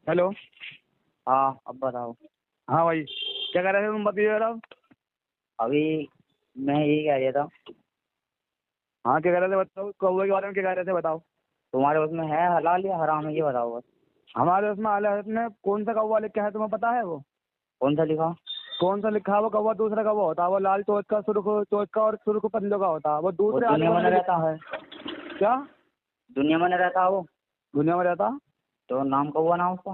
Hello. हाँ, अब बताओ। हाँ भाई, क्या कह रहे थे तुम? बताइए जरा। अभी मैं यही कह रहा था, हाँ, क्या कह रहे थे बताओ, कौवे के बारे में क्या कह रहे थे बताओ। तुम्हारे उसमें है हलाल या हराम है, ये बताओ बस। हमारे उसमें आले हज़रत ने कौन सा कौवा लिखा है तुम्हें पता है वो? कौन सा लिखा? कौन सा लिखा है वो कौवा? दूसरा कौवा होता है वो, लाल चोच का, सुर्ख चोच का और सुर्ख पल्लों का होता है वो, वो दूसरे आले दुनिया में वाले न में रहता? लिखा है। क्या? दुनिया में न रहता वो? दुनिया में रहता? तो नाम कौवा ना उसका?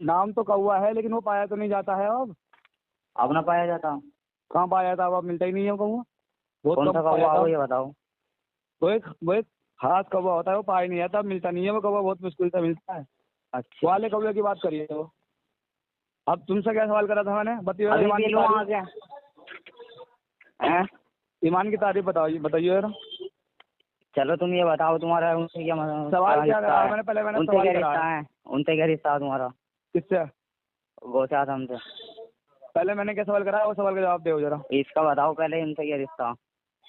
नाम तो कौवा है, लेकिन वो पाया तो नहीं जाता है अब। अब ना पाया जाता? कहाँ पाया जाता है? अब मिलता ही नहीं है कौवा, बहुत कौन कम सा पाया कौवा जाता वो, है। ये बताओ। वो एक खास कौवा होता है, वो पाया नहीं जाता, मिलता नहीं है वो कौवा, बहुत मुश्किल से मिलता है। अच्छा, वाले कौवे की बात करिए तो। अब तुमसे क्या सवाल करा था मैंने? बताइए अभी ईमान भी की लो आ तारीफ। गया हैं? ईमान की तारीफ बताइए, बताइए जरा। चलो तुम ये बताओ, तुम्हारा उनसे क्या सवाल क्या रिश्ता करा है? मैंने? पहले मैंने उनसे सवाल क्या करा रिश्ता है। है? उनसे क्या रिश्ता है तुम्हारा? किससे? गौसे आजम से। पहले मैंने क्या सवाल करा है, वो सवाल का जवाब दो जरा। इसका बताओ पहले, इनसे क्या रिश्ता?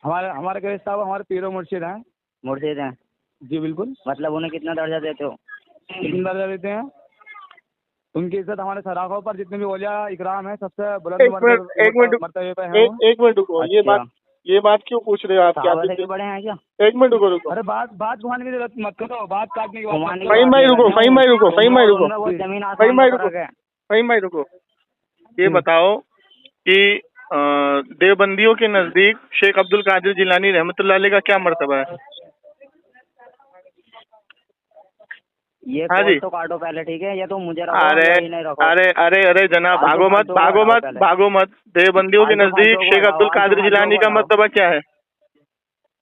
हमारे हमारे क्या रिश्ता है? वो हमारे पीरो मुर्शिद हैं। मुर्शिद हैं? जी बिल्कुल। मतलब उन्हें कितना दर्जा देते हो? कितना दर्जा देते हैं? उनकी इज्जत हमारे सराखों पर जितने भी ओलिया इकराम है, सबसे बुलंद मर्तबे पे है वो। एक मिनट रुको। अच्छा, ये बात क्यों पूछ रहे हो आप? क्या साहबा से भी बड़े हैं क्या? एक मिनट रुको। अरे बात घुमाने की जरूरत मत करो, बात काटने की बात मत घुमाने की करो। फहीम बात भाई नहीं रुको, करनी फहीम हूँ। भाई रुको, फहीम भाई रुको, उनमें बहुत जमीन फहीम आसमान भाई का रुको, फर्क है। फहीम भाई रुको। ये हम्म। बताओ कि देवबंदियों के नजदीक शेख अब्दुल कादिर जिलानी रहमतुल्लाह अलैह का क्या मर्तबा है? ये हाँ कॉल जी। तो काटो पहले, ठीक है? ये तो मुझे रखो अरे या इन्हें रखो। अरे अरे अरे जनाब, भागो मत, फालतू का भागो बताओ मत, पहले। भागो मत। देवबंदियों के नजदीक फालतू शेख को अब्दुल हटाओ, कादिर जिलानी का हटाओ। मर्तबा क्या है?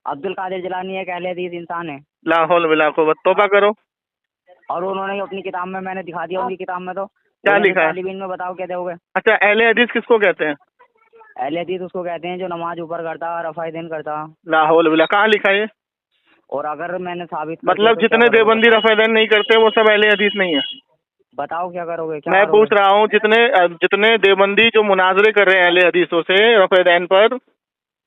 अब्दुल कादिर जिलानी एक अहले हदीस इंसान है, लाहौल बिला कुव्वत, तौबा करो। और उन्होंने अपनी किताब में, मैंने दिखा दिया उनकी किताब में, तो क्या उन्हें तो लिखा है? तालिबीन में बताओ क्या दोगे? अच्छा, अहले हदीस किसको कहते हैं? अहले हदीस उसको कहते हैं जो नमाज ऊपर करता, रफ़ाए दिन करता। लाहौल बिला, कहाँ लिखा है ये? और अगर मैंने साबित कर दिया मतलब तो क्या जितने करोगे देवबंदी बताओ? रफ़ाएदैन नहीं करते वो सब अहले हदीस नहीं है? बताओ क्या करोगे, क्या मैं करोगे? पूछ रहा हूँ जितने देवबंदी जो मुनाजरे कर रहे हैं अहले हदीसों से रफ़ाएदैन पर,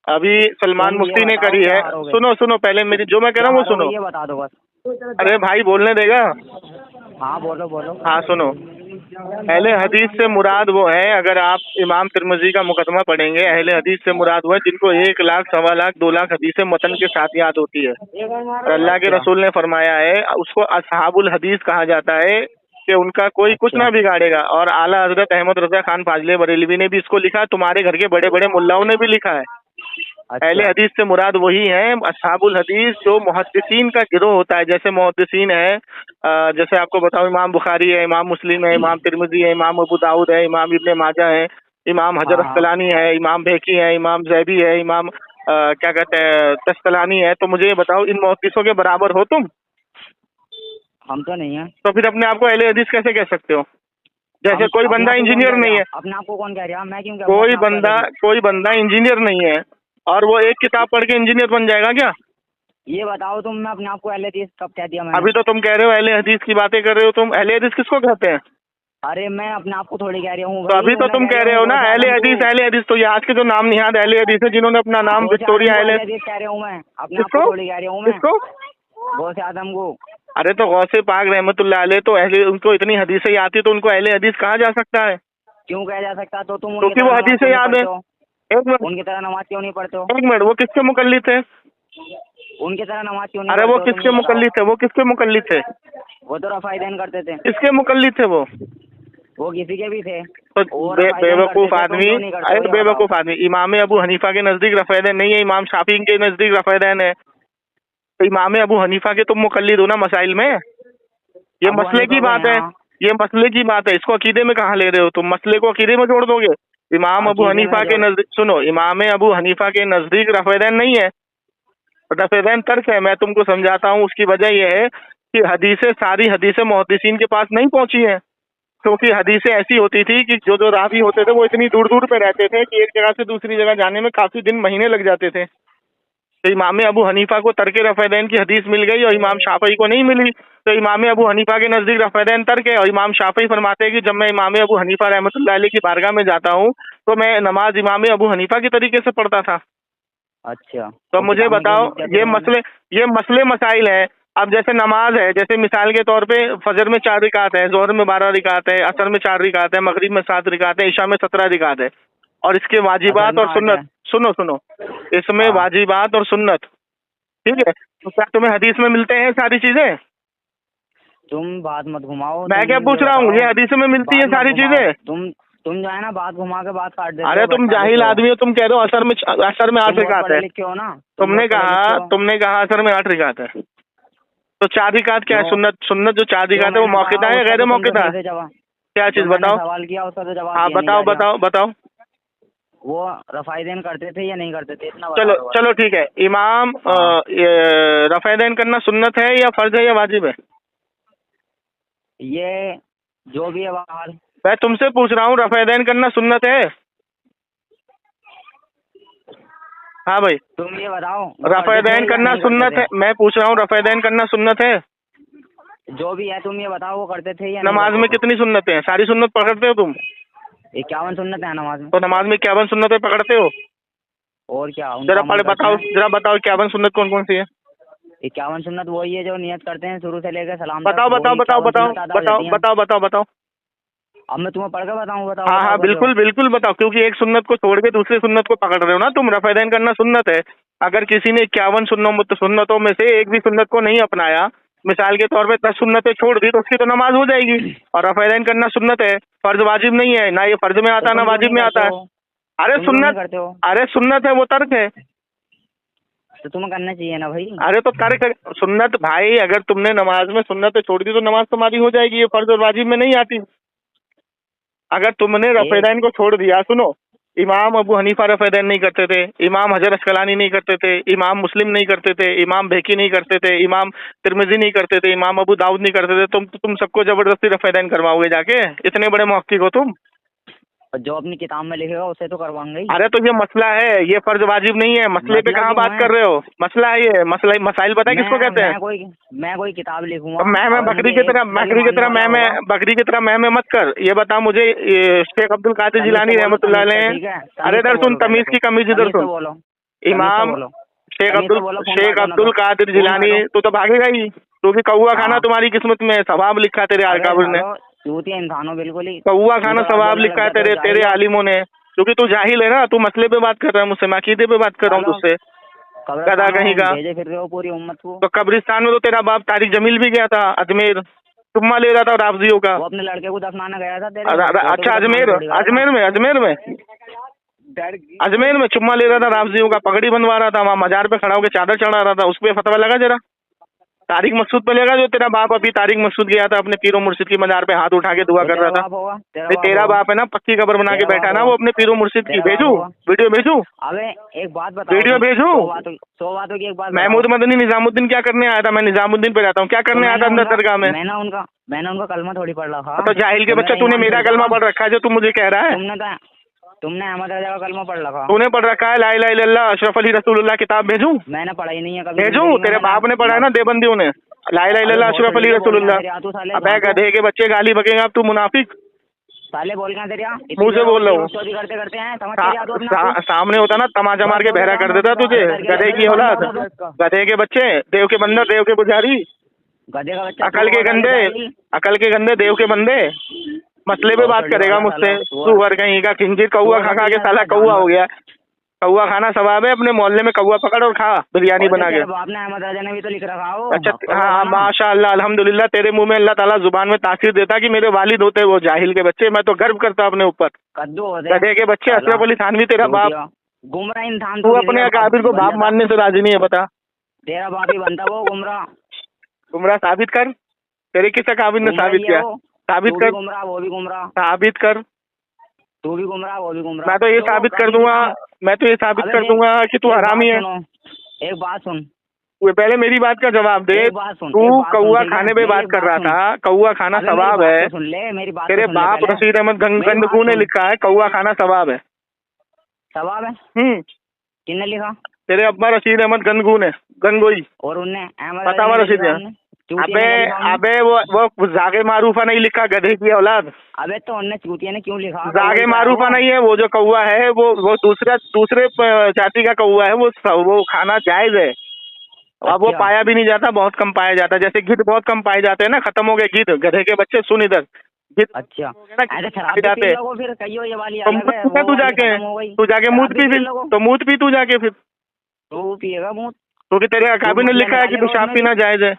अभी सलमान तुम ये मुफ्ती ने बताओ करी क्या है। हारोगे? सुनो सुनो, पहले मेरी जो मैं कह क्या रहा हूँ वो हारोगे सुनो। ये बता दो बस। अरे भाई बोलने देगा? हाँ बोलो बोलो। हाँ सुनो, अहले हदीस से मुराद वो है, अगर आप इमाम तिरमिज़ी का मुकदमा पढ़ेंगे, अहले हदीस से मुराद वो है जिनको 1 लाख, 1.25 लाख, 2 लाख हदीसें मतन के साथ याद होती है। और अल्लाह के अच्छा रसूल ने फरमाया है उसको असहाबुल हदीस कहा जाता है कि उनका कोई कुछ अच्छा ना बिगाड़ेगा। और आला हजरत अहमद रजा खान फाजले बरेलवी ने भी इसको लिखा, तुम्हारे घर के बड़े बड़े मुल्लाओं ने भी लिखा है। अहले अच्छा हदीस से मुराद वही है असहाबुल हदीस जो मुहद्दिसीन का गिरोह होता है। जैसे मुहद्दिसीन है, जैसे आपको बताऊं, इमाम बुखारी है, इमाम मुस्लिम है, इमाम तिरमिजी है, इमाम अबू दाऊद है, इमाम इब्ने माजा है, इमाम हजर हाँ हाँ। अस्कलानी है, इमाम बेहकी है, इमाम जैबी है, इमाम क्या कहते हैं तस्कलानी है। तो मुझे ये बताओ, इन मुहद्दिसों के बराबर हो तुम? हम तो नहीं है। तो फिर अपने आप को अहले हदीस कैसे कह सकते हो? जैसे हम कोई अपने बंदा आप को कौन इंजीनियर कह नहीं रहा? है, अपने आप को कौन कह रहा? मैं क्यों कहूँ अपने आप को अलग ही? कोई बंदा इंजीनियर नहीं है और वो एक किताब पढ़ के इंजीनियर बन जाएगा क्या? ये बताओ तुम, मैं अपने आप को अहले हदीस कब कह दिया मैंने? अभी तो तुम कह रहे हो अहले हदीस की बातें कर रहे हो तुम। अहले हदीस किसको कहते हैं? अरे मैं अपने आप को थोड़ी कह रहा हूँ तो भाई, अभी तो उन्हें तुम कह रहे हो ना गौसे अहले आजम हदीस, को। अहले हदीस। तो ये आज के जो नाम निहाद अहले हदीस है जिन्होंने अपना नाम गौसे आजम विक्टोरिया को अहले। अहले हदीस कह रहा हूँ मैं, अपने आप को किसको? थोड़ी कह रहा हूँ मैं। किसको? गौसे आजम को। अरे तो गौसे पाक रहमतुल्लाह अलैह तो अहले, उनको इतनी हदीसें आती तो उनको अहले हदीस कहा जा सकता है? क्यों कहा जा सकता? तो तुम उनकी क्योंकि तरह वो नमाज हदीसें क्यों नहीं याद है। पढ़ते हो? एक मिनट, उनकी तरह नमाज क्यों नहीं पढ़ते हो? एक मिनट, वो किसके मुकल्लिद थे? उनकी तरह नमाज क्यों नहीं अरे पढ़ते वो हो? तुम किसके ये बताओ। मुकल्लिद थे? वो किसके मुकल्लिद थे? वो तो रफ़ाइदैन करते थे। किसके मुकल्लिद थे वो? वो किसी के भी थे। तो वो रफ़ाइदैन बेवकूफ करते थे, तुम आदमी, क्यों नहीं करते हो अरे ये बताओ। बेवकूफ आदमी, इमाम अबू हनीफा के नजदीक रफ़ाएदैन नहीं है, इमाम शाफी के नजदीक रफ़ाएदैन है। तो इमाम अबू हनीफा के तुम मुकल्लिद हो ना मसाइल में। ये अबू मसले की हनीफा को बात है, यहाँ ये मसले की बात है। इसको अकीदे में कहाँ ले रहे हो तुम? मसले को अकीदे में जोड़ दोगे? इमाम अबू अकीदे में हनीफा के जोड़। नजदीक, सुनो, इमाम अबू हनीफा के नजदीक रफ़ाएदैन नहीं है, रफ़ाएदैन तर्क है। मैं तुमको समझाता हूँ। उसकी वजह यह है कि हदीसें, सारी हदीसें मुहद्दिसीन के पास नहीं पहुंची हैं, क्योंकि हदीसें ऐसी होती थी कि जो जो रावी होते थे वो इतनी दूर दूर पे रहते थे कि एक जगह से दूसरी जगह जाने में काफी दिन, महीने लग जाते थे। तो इमाम अबू हनीफा को तर्क रफ़ाएदैन की हदीस मिल गई और इमाम शाफई को नहीं मिली। तो इमाम अबू हनीफा के नजदीक रफ़ाएदैन तर्क है। और इमाम शाफई फरमाते हैं कि जब मैं इमाम अबू हनीफा रहमतुल्लाह अलैह की बारगाह में जाता हूँ तो मैं नमाज इमाम अबू हनीफा के तरीके से पढ़ता था। अच्छा, तो वो मुझे किताब में क्यों बताओ, लिख दिया फिर ये उन्होंने? मसले, ये मसले मसाइल हैं। अब जैसे नमाज है, जैसे मिसाल के तौर पे फजर में 4 रिकात है, जोहर में 12 रिकात है, असर में 4 रिकात है, मगरिब में 7 रिकात है, ईशा में 17 रिकात है। और इसके वाजिबात असल में और सुन्नत, 8 है। सुनो सुनो, इसमें हाँ। वाजिबात और सुन्नत, ठीक है, तो क्या तुम्हें हदीस में मिलते हैं सारी चीजें? तुम बात मत घुमाओ। मैं तुम क्या पूछ रहा हूँ, बताओ, ये हदीस में मिलती है बात मत सारी घुमाओ। चीजें? तुम जो है ना बात घुमा के बात काट देते अरे हो, तुम भटका जाहिल देते हो। आदमी हो, तुम कह रहे हो असर में 8 तुम बहुत रिकात पढ़े है। लिखे हो ना। तुमने बहुत पढ़े लिखे कहा हो। तुमने कहा असर में 8 रिकात है, तो 4 रिकात क्या है? क्यों? सुन्नत, सुन्नत जो 4 जो रिकात है वो मैंने मौक़िता कहा है या उसका गैर तो तुमसे मौक़िता? सही से जवाब, क्या जो चीज मैंने बताओ? सवाल किया उसका तो जवाब हाँ दिया नहीं बताओ जा रहा। बताओ बताओ। वो रफ़ाइदैन करते थे या नहीं करते थे, इतना चलो बता दो बस। चलो ठीक है, इमाम हाँ। रफ़ैदैन करना सुन्नत है या फर्ज है या वाजिब है? ये जो भी है बहाल। मैं तुमसे पूछ रहा हूँ, रफ़ैदैन करना सुन्नत है? हाँ भाई, तुम ये बताओ वो करते रफ़ैदैन थे या करना नहीं करते सुन्नत थे? है, मैं पूछ रहा हूँ रफ़ैदैन करना सुन्नत है? जो भी है तुम ये बताओ वो करते थे या नहीं नमाज में करते थे? कितनी सुन्नतें हैं? सारी सुन्नत पकड़ते हो तुम? 51 सुन्नत है नमाज में। तो नमाज में 51 सुन्नतें पकड़ते हो? और क्या उनका जरा अमल पढ़ करते बताओ, हैं। जरा बताओ 51 सुन्नत कौन कौन सी है? 51 सुन्नत वही है जो नियत करते हैं शुरू से लेकर सलाम तक। बताओ बताओ वही बताओ 51 बताओ सुन्नत अदा हो बताओ जाती हैं। बताओ बताओ बताओ। अब मैं तुम्हें पढ़ के बताऊँ? बताओ हाँ बताओ हाँ कर रहे हो। बिल्कुल बिल्कुल बताओ, क्योंकि एक सुन्नत को छोड़ के दूसरी सुन्नत को पकड़ रहे हो ना तुम। रफ़ैदैन करना सुन्नत है, अगर किसी ने 51 सुन्नतों में से एक भी सुन्नत को नहीं अपनाया, मिसाल के तौर पे 10 सुन्नतें छोड़ दी, तो उसकी तो नमाज हो जाएगी। और रफ़ैदैन करना सुन्नत है, फर्ज वाजिब नहीं है, ना ये फर्ज में तो आता ना तुम क्यों वाजिब नहीं में करते आता है। हो? अरे तुम क्यों नहीं सुन्नत, करते हो? अरे सुन्नत है वो तर्क है। तो तुम्हें करना चाहिए ना भाई। अरे तो तर्क है सुन्नत भाई, अगर तुमने नमाज में सुन्नतें छोड़ दी तो नमाज तुम्हारी हो जाएगी, ये फर्ज और वाजिब में नहीं आती। अगर तुमने रफ़ैदैन को छोड़ दिया, सुनो, इमाम अबू हनीफा रफ़ैदैन नहीं करते थे, इमाम हजर अस्कलानी नहीं करते थे, इमाम मुस्लिम नहीं करते थे, इमाम बेकी नहीं करते थे, इमाम तिरमिजी नहीं करते थे, इमाम अबू दाऊद नहीं करते थे, तुम सबको जबरदस्ती रफ़ैदैन करवाओगे जाके? इतने बड़े मुहक्किक हो तुम। और जो अपनी किताब में लिखेगा उसे तो करवाऊंगा ही। अरे तो ये मसला है, ये फर्ज वाजिब नहीं है, मसले पे मसला कहाँ क्यों बात है? कर रहे हो? मसला है ये, मसला मसाइल पता है किसको कहते हैं? मैं कोई किताब लिखूंगा। अब मैं अगर बकरी मुझे की एक तरह कल बकरी की मानने तरह वाला मैं होगा, बकरी की तरह मैं मत कर। ये बता मुझे, ये शेख अब्दुल कादिर तमीज जिलानी से बोलो, रहमतुल्लाह तमीज से, अलैह। ठीक है? अरे तमीज से इधर सुन, बोलो पहले तमीज तो। की कमीज इधर तमीज से सुन। बोलो। तमीज से इमाम बोलो। शेख तमीज अब्दुल से बोलो। फोन शेख काटो ना अब्दुल तो। कादिर फोन जिलानी, काटो। तू तो भागेगा ही, क्योंकि कौआ खाना हाँ। तुम्हारी किस्मत में है, सवाब लिखा है तेरे अबे आकाबिर ने। सालो चूतिया इंसान हो बिल्कुल ही। कौआ तू खाना तो सवाब बोलने लग लिखा है जाते हो तेरे जाहिल तेरे हो। आलिमों ने, क्योंकि तू जाहिल है ना। तू मसले पे बात कर रहा है मुझसे, मैं अकीदे पे बात कर रहा हूँ सालो तुझसे। गधा कहीं का। भेजे फिर रहे हो पूरी उम्मत को। तो कब्रिस्तान में तो तेरा बाप तारिक जमील भी गया था, अजमेर, चुम्मा ले रहा था राफजियों का। वो अपने लड़के को दफनाने गया था तेरे। अच्छा अजमेर, अजमेर में अजमेर में चुम्मा ले रहा था राफजियों का, पगड़ी बनवा रहा था, वहाँ मजार पे खड़ा होकर चादर चढ़ा रहा था, उस पर फतवा लगा जरा? तारिक मकसूद पे लगा जो तेरा बाप अभी तारिक मकसूद गया था अपने पीरो मुर्शिद की मजार पे हाथ उठा के दुआ कर रहा था? नहीं तेरा बाप है ना, पक्की कब्र बना के बैठा ना वो अपने पीरो मुर्शिद की। भेजू वीडियो, भेजू अबे एक बात बताओ। वीडियो भेजू। 100 बातों की एक बात। महमूद मदनी निजामुद्दीन क्या करने आया था? मैं निजामुद्दीन पे रहता हूँ, क्या करने आया था अंदर दरगाह में? मैंने उनका कलमा थोड़ी पढ़ रखा। तो जाहिल के बच्चा, तूने मेरा कलमा पढ़ रखा है जो तू मुझे कह रहा है? तुमने अहमद रजा का कलमा पढ़ रखा। तूने पढ़ रखा है ला इलाहा इल्लल्लाह अशरफ अली रसूलुल्लाह किताब? भेजू? मैंने पढ़ा ही नहीं है कभी। भेजू? तेरे बाप ने पढ़ा है ना देवबंदियों ने, ला इलाहा इल्लल्लाह अशरफ अली रसूलुल्लाह। अबे गधे के बच्चे, गाली बकेगा अब तू, मुनाफिक। साले बोल क्या तेरे मुंह से बोल रहा हूँ। करते करते हैं समझ के तू अपना सामने होता ना तमाचा मार के बहरा कर देता तुझे, गधे की औलाद, गधे के बच्चे, देव के बंदर, देव के पुजारी, गधे का बच्चा। अकल के गंदे, अकल के गंदे, देव के बंदे। मसले पे बात करेगा मुझसे? सुअर कहीं का, खिंजीर, कौआ खा खा के साला कौआ हो गया। कौआ खाना सवाब है, अपने मोहल्ले में कौआ पकड़ और खा बिरयानी बना के। बाप ने अहमद राजा ने भी तो लिख रखा हो। अच्छा हाँ माशाअल्लाह अल्हम्दुलिल्लाह, तेरे मुंह में अल्लाह ताला जुबान में तासीर देता कि मेरे वालिद होते वो जाहिल के बच्चे। मैं तो गर्व करता अपने ऊपर। कद्दू होते गधे के बच्चे, अशरफ अली थानवी तेरा बाप। गुमराह इंसान। तू अपने अकाबिर को बाप मानने से राजी नहीं है, बता? तेरा बाप ही बनता वो गुमराह। गुमराह साबित कर, तेरे किस अकाबिर ने साबित किया? साबित कर। गुमराह वो भी गुमराह। साबित कर। तू भी गुमराह वो भी गुमराह। मैं तो ये साबित कर दूंगा, मैं तो ये साबित कर दूंगा कि तू हरामी है। एक बात सुन, पहले मेरी बात का जवाब दे। तू कौआ खाने पे बात कर रहा था, कौआ खाना सवाब है। सुन ले मेरी बात। तेरे बाप रशीद अहमद गंगू ने लिखा है कौआ खाना सवाब है। सवाब है? किसने लिखा? तेरे अब्बा रशीद अहमद गंगू ने, गंगोई। और उनने पता हुआ रशीद है? अबे वो जागे मारूफा नहीं लिखा, गधे की औलाद। अबे तो उनने चूतिया ने क्यों लिखा? जागे मारूफा नहीं है, वो जो कौआ है वो दूसरे जाति का कौआ है, वो खाना जायज है। अब वो अच्छा। पाया भी नहीं जाता, बहुत कम पाया जाता है। जैसे गिद्ध बहुत कम पाए जाते हैं ना, खत्म हो गए गिद्ध। गधे के बच्चे सुन इधर, गिद्ध अच्छा, ना ऐसे शराब पाए भी जाते पी हैं। लोगो फिर कहियो ये वाली तो अलग है, मूत पी वो तू वाली जाके, खत्म हो गई। तू जाके मूत शराब भी पी पी फिर, लोगो तो मूत पी तू जाके फिर, तो वो पिएगा मुँह। क्योंकि तेरे अकाबी ने मतलब लिखा है कि निकालेगा पेशाब उसमें पीना भी, जायज है,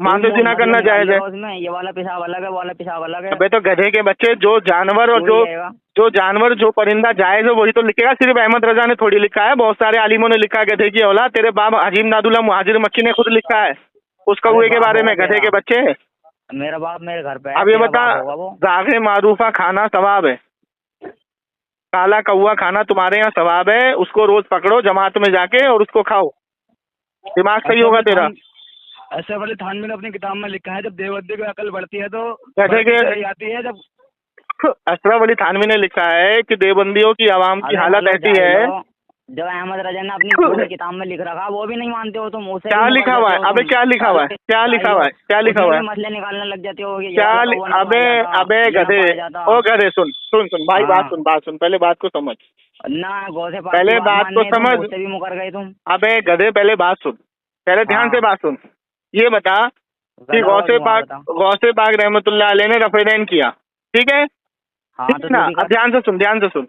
माँ से जिना मतलब करना जायज है। निकालेगा उसमें, ये वाला पेशाब अलग है, वो वाला पेशाब अलग है। अबे तो गधे के बच्चे, जो जानवर और तू ही जाएगा। जो जानवर, जो परिंदा जायज है वही तो लिखेगा। सिर्फ अहमद रजा ने थोड़ी लिखा है, बहुत सारे आलिमों ने लिखा है गधे की औलाद। तेरे बाप अजीम नादुल्ला मुहाजिर मक्की ने खुद लिखा है उस अरे कौए के बाप बारे में, होगा गधे के तेरा, बच्चे। मेरा बाप मेरे घर पे है, अब ये तेरा बता, बाप होगा वो। जागे मारूफा खाना सवाब है, काला कौआ खाना तुम्हारे यहाँ सवाब है। उसको रोज पकड़ो जमात में जाके और उसको खाओ, दिमाग सही होगा तेरा। अशरफ अली थानवी ने अपनी किताब में लिखा है, जब देवबंदी की अकल बढ़ती है तो गधे के बढ़ती चली जाती है। जब अशरफ अली थानवी ने लिखा है कि देवबंदियों की आवाम की अबे हालत मतलब ऐसी है। जाहिलो, जब अहमद रजा ने अपनी पूरी किताब में लिख रखा, वो भी नहीं मानते हो तुम, उसे क्या भी लिखा मुकर हुआ है? देते हो अबे तुम। क्या लिखा हुआ है? क्या लिखा हुआ है? क्या लिखा उसमें हुआ भी है? मसले निकालने लग जाते हो कि ये क्या वाला कौवा ना अबे पाया जाता, अबे ये ना गधे, पाया जाता। ओ गधे, सुन सुन सुन भाई, बात हाँ। सुन, बात सुन, पहले बात को समझ। ना गौ से पहले बात को मानने तुम, समझ। उससे भी मुकर गए तुम। अबे गधे पहले बात सुन, पहले ध्यान हाँ। से बात सुन। ये बता कि गधा हुआ तुम्हारा बता। गौसे पाक रहमतुल्लाह अलैह ने रफ़ेदैन किया, ठीक है? हाँ ठीक तो है ना? तू भी अब कर। ध्यान से सुन, ध्यान से सुन।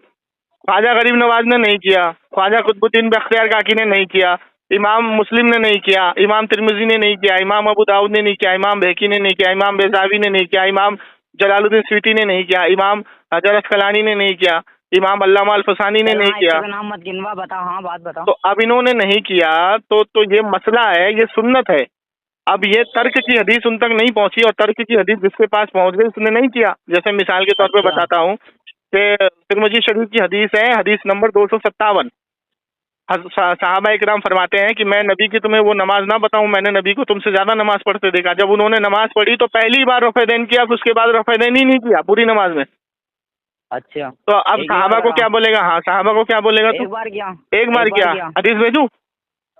ख्वाजा गरीब नवाज ने नहीं किया, ख्वाजा कुतुबुद्दीन बख्तियार काकी ने नहीं किया, इमाम मुस्लिम ने नहीं किया, इमाम तिरमिजी ने नहीं किया, इमाम अबू दाऊद ने नहीं किया, इमाम बहकी ने नहीं किया, इमाम बेज़ावी ने नहीं किया, इमाम जलालुद्दीन स्वीटी ने नहीं किया, इमाम हजर अस्कलानी ने नहीं किया, इमाम अल्लामा अल फसानी ने चल नहीं हाँ, किया। इसका नाम मत गिनवा, बता। हाँ बात बता। तो अब इन्होंने नहीं किया तो ये मसला है, ये सुन्नत है। अब ये तर्क की हदीस उन तक नहीं पहुंची और तर्क की हदीस जिसके पास पहुंच गई उसने नहीं किया। जैसे मिसाल के तौर पे अच्छा। बताता हूँ कि तिरमिजी शरीफ की हदीस है, हदीस नंबर 257। साहबा इकराम फरमाते हैं कि मैं नबी की तुम्हें वो नमाज ना बताऊं, मैंने नबी को तुमसे ज्यादा नमाज पढ़ते देखा। जब उन्होंने नमाज पढ़ी तो पहली बार रफ़ेदैन किया, फिर उसके बाद रफ़ेदैन ही नहीं किया पूरी नमाज में। अच्छा, तो अब एक ही साहबा बार को करा। क्या बोलेगा? हाँ, साहबा को क्या बोलेगा एक तू? बार किया। एक बार किया, हदीस भेजूं?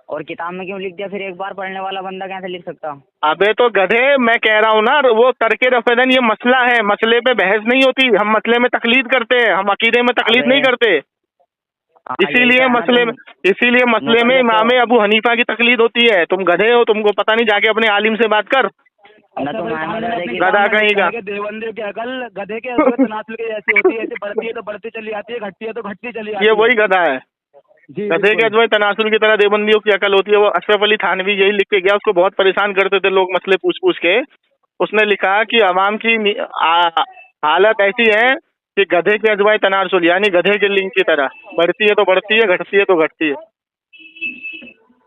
और किताब में क्यों लिख दिया फिर? एक बार पढ़ने वाला बंदा कैसे लिख सकता? अबे तो गधे, मैं कह रहा हूँ ना, वो तर्के रफ़ेदैन ये मसला है, मसले पे बहस नहीं होती। हम मसले में तकलीद करते हैं, हम अकीदे में तकलीद अबे नहीं करते। हाँ, यही तो इसीलिए है ना, मसले में तुम इसीलिए मसले मुकर में देते इमाम हो। अबू हनीफा की तकलीद होती है। तुम गधे हो, तुमको पता नहीं, जाके अपने आलिम से बात कर। ना तुम अहमद रजा की गधा कहीं का। देवबंदी की अकल गधे के तनासुल की जैसी होती है, ऐसे बढ़ती है तो बढ़ती चली जाती है, घटती है तो घटती चली जाती ये है। वही गधा है। जी गधे के अजवाय तनासुल की तरह देवबंदियों की अकल होती है। वो अशरफ अली थानवी यही लिख के गया, उसको बहुत परेशान करते थे लोग मसले पूछ पूछ के। उसने लिखा कि अवाम की हालत ऐसी है कि गधे के अजवाय तनासुल, यानी गधे के लिंग की तरह, बढ़ती है तो बढ़ती है, घटती है तो घटती है।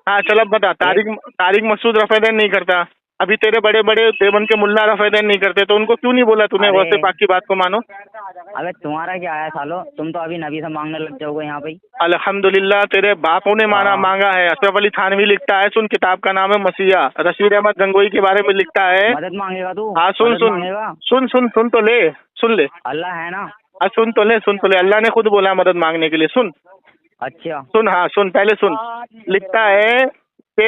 हाँ चल, अब बता, तारिक मसूद रफ़ेदैन नहीं करता, अभी तेरे बड़े बड़े देवबंद के मुल्ला रफ़ेदैन नहीं करते, तो उनको क्यों नहीं बोला तूने अरे। गौसे पाक की बात को मानो? अबे तुम्हारा क्या है सालो, तुम तो अभी नबी से मांगने लग जाओगे यहाँ पे। अल्हम्दुलिल्लाह तेरे बापों ने मांगा है। अशरफ अली थानवी लिखता है, सुन, किताब का नाम है मसीहा, रशीद अहमद गंगोई के बारे में लिखता है। मदद मांगेगा तू? हाँ सुन मदद सुन मांगेगा? सुन तो ले, सुन ले। अल्लाह है ना? सुन तो ले, अल्लाह ने खुद बोला मदद मांगने के लिए। सुन अच्छा। सुन, हाँ सुन, पहले सुन। लिखता है कि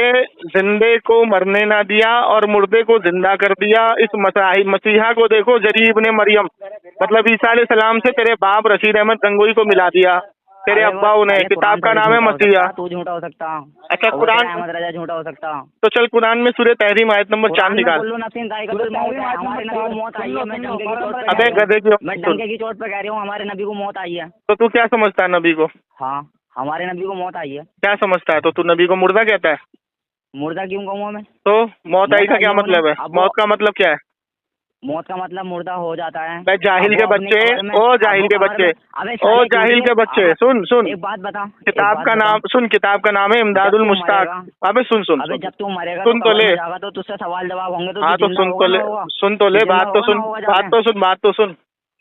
जिंदे को मरने ना दिया और मुर्दे को जिंदा कर दिया, इस मसीहा को देखो जरी इब्ने मरियम, मतलब ईसा अलैहिस्सलाम से तेरे बाप रशीद अहमद गंगोई को मिला दिया, तेरे अब्बाओं ने। किताब का नाम है मसीहा। तू झूठा हो सकता। अच्छा, कुरान, अहमद रजा झूठा हो सकता। तो चल कुरान में सूरह तहरीम आयत नंबर 4 निकाल। हमारे नबी को मौत आई है, मैं डंके की चोट पे अबे गधे की, मैं डंके की चोट पे कह रही हूँ, हमारे नबी को मौत आई है। तो तू क्या समझता है नबी को? हाँ, हमारे नबी को मौत आई है। क्या समझता है? तो तू नबी को मुर्दा कहता है? मुर्दा क्यों कहूँ मैं? तो मौत आई का क्या मतलब है? अब मौत का मतलब क्या है? मौत का मतलब मुर्दा हो जाता है। भाई जाहिल के बच्चे, ओ जाहिल के बच्चे, ओ जाहिल के बच्चे, सुन एक बात बता। किताब का नाम सुन, किताब का नाम है इमदादुल मुश्ताक। अबे सुन, अबे जब तू मरेगा सुन तो ले, तो तुझसे सवाल जवाब होंगे। तो हाँ तो सुन तो ले, बात तो सुन।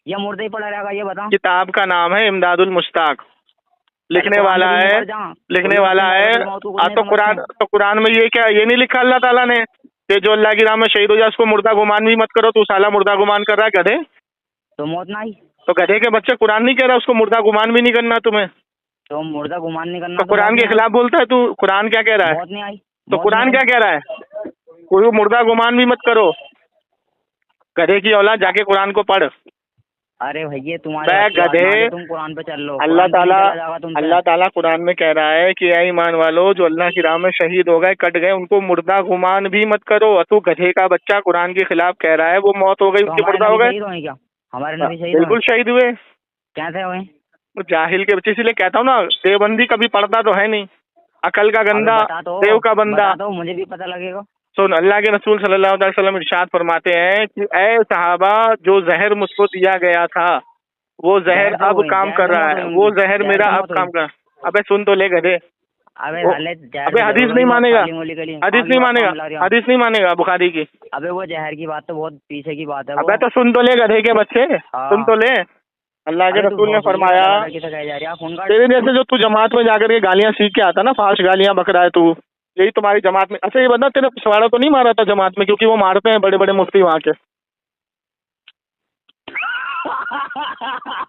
ये मुर्दा ही पड़ा रहेगा, ये बता। किताब का नाम है इमदादुल मुश्ताक, लिखने वाला है। तो कुरान में ये क्या, ये नहीं लिखा अल्लाह ताला ने कि जो अल्लाह की राह में शहीद हो जाए उसको मुर्दा गुमान भी मत करो? तू साला मुर्दा गुमान कर रहा है गधे। तो मौत ना आई तो गधे के बच्चे, कुरान नहीं कह रहा उसको मुर्दा गुमान भी नहीं करना तुम्हें? तो मुर्दा गुमान नहीं करना तो कुरान के खिलाफ बोलता है तू? कुरान क्या कह रहा है? मौत नहीं आई। तो कुरान क्या कह रहा है? कोई मुर्दा गुमान भी मत करो। गधे की औलाद, जाके कुरान को पढ़। अरे भैया तुम्हारे मैं बस की बात गधे, ना आगे, तुम कुरान पे चल लो, अल्लाह कुरान पे नहीं ताला चला जाएगा तुमसे। अल्लाह ताला कुरान में कह रहा है कि ऐ ईमान वालो जो अल्लाह की राह में शहीद हो गए, कट गए, उनको मुर्दा गुमान भी मत करो। और तू गधे का बच्चा कुरान के खिलाफ कह रहा है, वो मौत हो गई, तो उसके हमारे मुर्दा हो नबी गए। शहीद हुए क्या? हमारे नबी शहीद हुए? बिल्कुल शहीद हुए। कैसे हुए? वो जाहिल के बच्चे, इसीलिए कहता हूँ ना, देवबंदी कभी पढ़ता तो है नहीं, अकल का अबे गंदा, बता दो, देव का बंदा। बता दो, मुझे भी पता लगेगा। सुन, अल्लाह के रसूल सल्लल्लाहु अलैहि वसल्लम इरशाद फरमाते हैं कि ऐ सहाबा, जो जहर मुझको दिया गया था वो जहर जहर से अब हुई, काम जहर कर से रहा मौत है, हुई वो उनकी, जहर जहर मेरा से अब मौत हुई। काम कर। अबे सुन तो ले गधे। अबे वो- साले जहर अबे से हदीस जरूर नहीं हुई मौत, मानेगा, काली मूली के लिए हदीस कौन नहीं सी बात मानेगा, काम ला रहे हो? हदीस नहीं मानेगा बुखारी की। अबे वो जहर की बात तो बहुत पीछे की बात है वो। अबे तो सुन तो ले गधे के बच्चे, हाँ। सुन तो ले। अल्लाह के अरे तू रसूल ने भोसड़ी फरमाया, लगा किसे कहे जा रही है, फोन काट। तेरे जैसे जो तू जमात में जाकर के गालियां सीख के आता ना, फास्ट गालियां बक रहा है तू, यही तुम्हारी जमात में। अच्छा ये बता, तेरे पिछवाड़ा तो नहीं मारा था जमात में? क्योंकि वो मारते हैं बड़े बड़े मुफ्ती वहाँ के,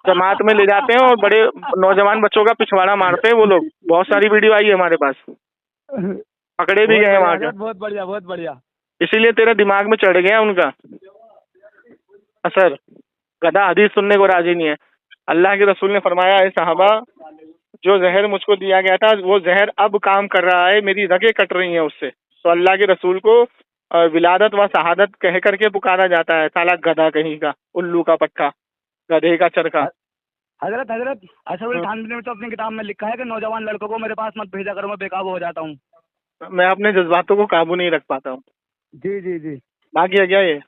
जमात में ले जाते हैं और बड़े नौजवान बच्चों का पिछवाड़ा मारते हैं वो लोग। बहुत सारी वीडियो आई है हमारे पास, पकड़े भी बहुत गए हैं बढ़िया वहाँ के। हजरत, बहुत बढ़िया, बहुत बढ़िया। इसीलिए तेरे दिमाग में चढ़ गया उनका असर। गधा हदीस सुनने को राजी नहीं है। अल्लाह के रसूल ने फरमाया, है साहबा, जो जहर मुझको दिया गया था वो जहर अब काम कर रहा है, मेरी रगें कट रही हैं उससे। तो अल्लाह के रसूल को विलादत व शहादत कह करके पुकारा जाता है। साला गधा कहीं का, उल्लू का पट्टा, गधे का चरखा। हजरत हजरत अशरफुल हम्म। थानवी ने तो अपनी किताब में लिखा है कि नौजवान लड़कों को मेरे पास मत भेजा करो, मैं बेकाबू हो जाता हूँ। मैं अपने जज्बातों को काबू नहीं रख पाता हूँ। जी जी जी। बाकी है क्या ये?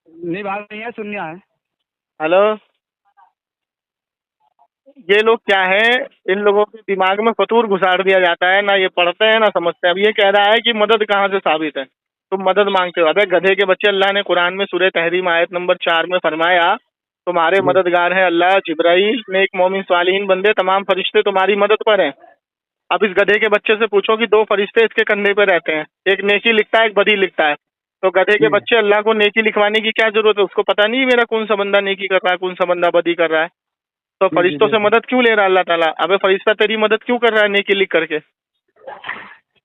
नहीं भाग नहीं है, सुनिया है। हेलो, ये लोग क्या है, इन लोगों के दिमाग में फतूर घुसाड़ दिया जाता है, ना ये पढ़ते हैं ना समझते हैं। अब ये कह रहा है कि मदद कहाँ से साबित है, तुम मदद मांगते हो। अबे गधे के बच्चे, अल्लाह ने कुरान में सूरह तहरीम आयत नंबर 4 में फरमाया, तुम्हारे जी। मददगार हैं अल्लाह, जिब्राइल, नेक मोमिन सालिहीन बंदे, तमाम फरिश्ते तुम्हारी मदद पर हैं। अब इस गधे के बच्चे से पूछो कि 2 फरिश्ते इसके कंधे पे रहते हैं, एक नेकी लिखता है, एक बदी लिखता है। तो गधे के जी। बच्चे, अल्लाह को नेकी लिखवाने की क्या जरूरत है? उसको पता नहीं मेरा कौन सा बंदा नेकी कर रहा है, कौन सा बंदा बदी कर रहा है। तो जी जी फरिश्तों से बिल्कुल। मदद क्यों ले रहा है अल्लाह ताला? अबे फरिश्ता तेरी मदद क्यों कर रहा है नेकी लिख करके?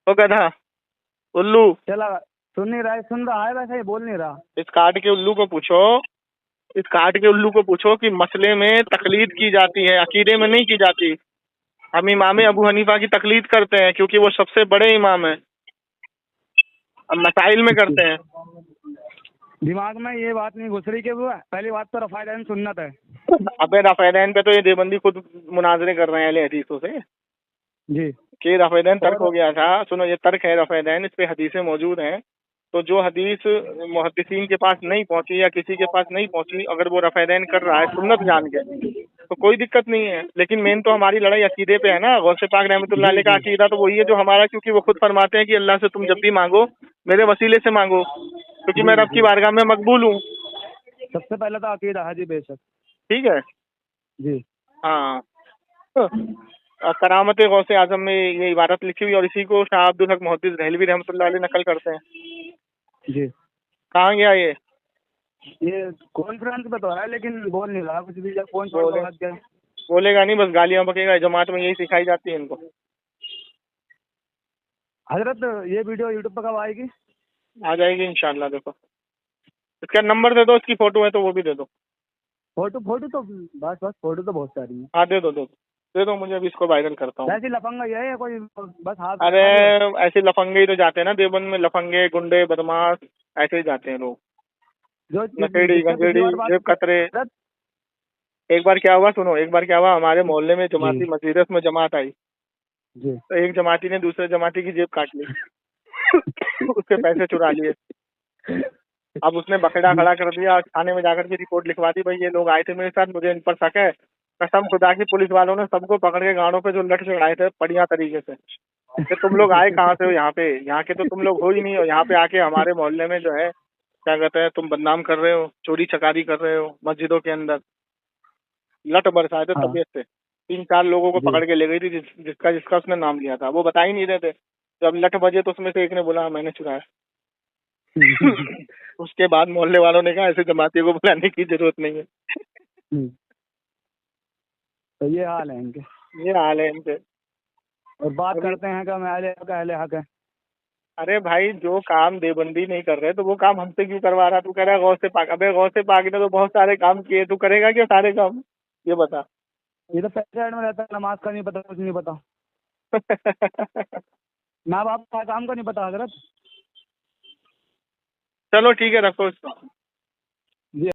ओ गधा, उल्लू, चला, सुन नहीं रहा है, सुन रहा है वैसे ही बोल नहीं रहा। इस काट के उल्लू को पूछो, इस काट के उल्लू को पूछो कि मसले में तकलीद की जाती है, अकीदे में नहीं की जाती। हम इमाम अबू हनीफा की तकलीद करते हैं क्योंकि वो सबसे बड़े इमाम हैं, अब मसाइल में करते हैं। दिमाग में ये बात नहीं घुस रही कि वो पहली बात तो रफ़ाइदान सुन्नत है। अबे रफ़ैदैन पे तो ये देवबंदी खुद मुनाजरे कर रहे हैं अहले हदीसों से जी। कि रफ़ैदैन तर्क और हो गया था। सुनो, ये तर्क है रफ़ैदैन, इस पे हदीसें मौजूद हैं। तो जो हदीस मुहद्दिसीन के पास नहीं पहुंची या किसी के पास नहीं पहुंची, अगर वो रफ़ैदैन कर रहा है सुन्नत जान के, तो कोई दिक्कत नहीं है। लेकिन मेन तो हमारी लड़ाई अकीदे पे है ना। गौसे पाक रहमतुल्लाह जी अलैह का जी अकीदा तो वही है जो हमारा, क्योंकि वो खुद फरमाते हैं कि अल्लाह से तुम जब भी मांगो मेरे वसीले से मांगो, क्योंकि मैं जी रब की जी। बारगाह में मकबूल हूँ। सबसे पहले तो अकीदा है जी, बेशक। ठीक है। जी हाँ, करामत गौसे आजम में ये इबारत लिखी हुई, और इसी को शाह अब्दुल हक मुहद्दिस दहलवी रहमतुल्लाह अलैह नकल करते हैं। जी। कहाँ गया ये? ये कॉन्फ्रेंस पे तो है लेकिन बोल नहीं रहा कुछ भी, जब फोन छोड़ बोले दो लग गया। बोलेगा नहीं, बस गालियां बकेगा। जमात में यही सिखाई जाती है इनको। हजरत ये वीडियो यूट्यूब पर कब आएगी? आ जाएगी इंशाल्लाह। देखो, इसका नंबर दे दो, इसकी फोटो है तो वो भी दे दो। फोटो फोटो तो बस बस, फोटो तो बहुत सारी है। हाँ, दे दो, दे दो मुझे, अभी इसको वायरल करता हूँ। वैसे लफंगा ये है या कोई बस हाथ अरे दिखा दे बस। ऐसे लफंगे ही तो जाते हैं ना देवबंद में, लफंगे, गुंडे, बदमाश, ऐसे ही जाते हैं लोग। जो नशेड़ी, जिससे पिछली गंजेड़ी, बार बात जेब कतरे। हजरत। एक बार क्या हुआ, सुनो, एक बार क्या हुआ, हमारे मोहल्ले में जी जमाती मजीरस में जमात आई। जी। तो एक जमाती ने दूसरे जमाती की जेब काट ली, उसके पैसे चुरा लिए। अब उसने बकरा जी खड़ा कर दिया, थाने में जाकर के रिपोर्ट लिखवा दी, भाई ये लोग आए थे मेरे साथ, मुझे इन पर शक है। कसम खुदा की, पुलिस वालों ने सबको पकड़ के गाड़ों पे जो लठ चढ़ाए थे बढ़िया तरीके से, कि तुम लोग आए कहाँ से हो यहाँ पे, यहाँ के तो तुम लोग हो ही नहीं, हो यहाँ पे आके हमारे मोहल्ले में जो है क्या कहते हैं, तुम बदनाम कर रहे हो, चोरी चकारी कर रहे हो मस्जिदों के अंदर। लठ बरसाए थे हाँ तबीयत से। 3-4 लोगों को जी। पकड़ के ले गई थी, जिसका जिसका उसने नाम लिया था। वो बता ही नहीं रहे थे। जब लठ बजे तो उसमें से एक ने बोला मैंने चुराया। उसके बाद मोहल्ले वालों ने कहा ऐसे जमातियों को बुलाने की जरूरत नहीं है। तो ये हाल है इनके। ये हाल है इनके। और बात अभी करते हैं कि हम अहले हक है। अरे भाई जो काम देवबंदी नहीं कर रहे तो वो काम हमसे क्यों करवा रहा? तू कह रहा है गौसे पाक। अबे गौसे पाक ने तो बहुत सारे काम किए, तू करेगा क्या सारे काम? ये बता। ये तो पैसे ऐड में रहता है, नमाज का नहीं पता, कुछ नहीं पता, माँ बाप का काम का नहीं पता हजरत। चलो ठीक है, रखो इसको।